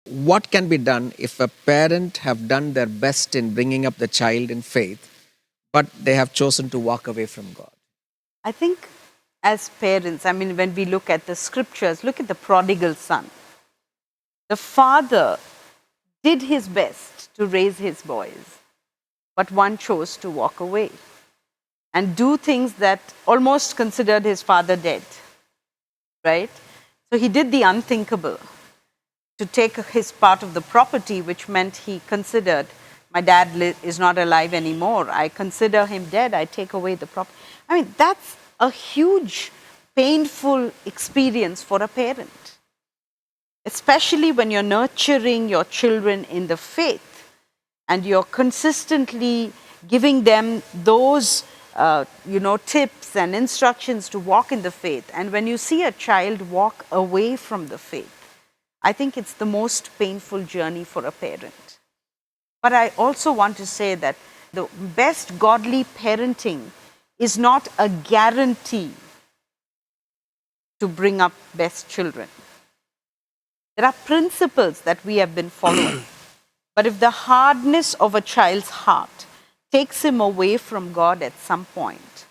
what can be done if a parent have done their best in bringing up the child in faith, but they have chosen to walk away from God? I think as parents, I mean, when we look at the scriptures, look at the prodigal son. The father did his best to raise his boys, but one chose to walk away and do things that almost considered his father dead, right? So he did the unthinkable to take his part of the property, which meant he considered, my dad is not alive anymore. I consider him dead. I take away the property. I mean, that's a huge, painful experience for a parent, especially when you're nurturing your children in the faith and you're consistently giving them those tips and instructions to walk in the faith. And when you see a child walk away from the faith, I think it's the most painful journey for a parent. But I also want to say that the best godly parenting is not a guarantee to bring up best children. There are principles that we have been following. But if the hardness of a child's heart takes him away from God at some point,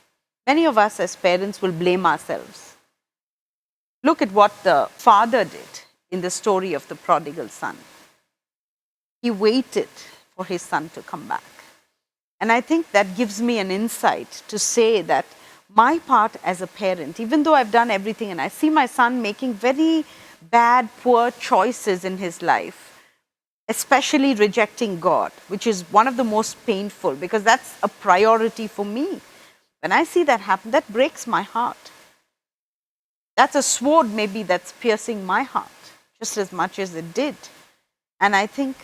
many of us as parents will blame ourselves. Look at what the father did in the story of the prodigal son. He waited for his son to come back. And I think that gives me an insight to say that my part as a parent, even though I've done everything and I see my son making very bad, poor choices in his life, especially rejecting God, which is one of the most painful because that's a priority for me. When I see that happen, that breaks my heart. That's a sword maybe that's piercing my heart just as much as it did. And I think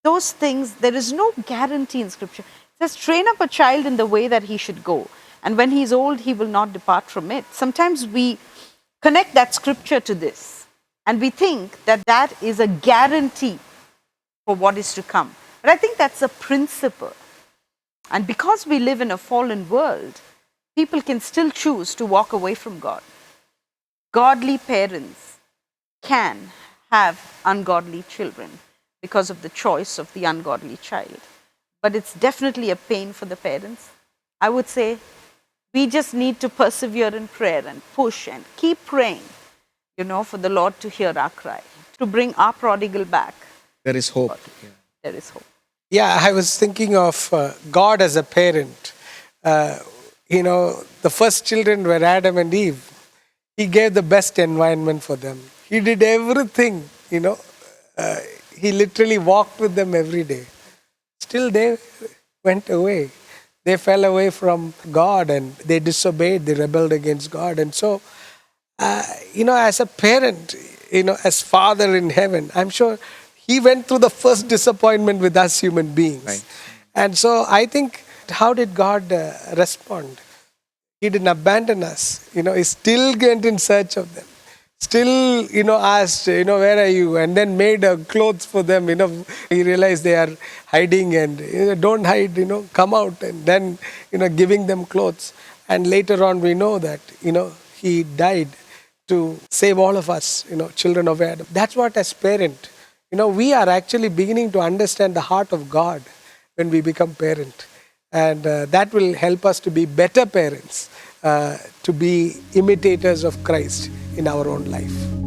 those things, there is no guarantee in Scripture. It says, train up a child in the way that he should go. And when he is old, he will not depart from it. Sometimes we connect that Scripture to this. And we think that that is a guarantee for what is to come. But I think that's a principle. And because we live in a fallen world, people can still choose to walk away from God. Godly parents can have ungodly children because of the choice of the ungodly child. But it's definitely a pain for the parents. I would say we just need to persevere in prayer and push and keep praying, for the Lord to hear our cry, to bring our prodigal back. There is hope. There is hope. Yeah, I was thinking of God as a parent. The first children were Adam and Eve. He gave the best environment for them. He did everything, he literally walked with them every day. Still they went away. They fell away from God and they disobeyed, they rebelled against God. And so, as a parent, as Father in heaven, I'm sure he went through the first disappointment with us human beings. Right. And so I think, how did God respond? He didn't abandon us. He still went in search of them. Still, asked, where are you? And then made clothes for them. He realized they are hiding and, don't hide, come out. And then, giving them clothes. And later on, we know that, he died to save all of us, children of Adam. That's what as parent, we are actually beginning to understand the heart of God when we become parent. And that will help us to be better parents, to be imitators of Christ in our own life.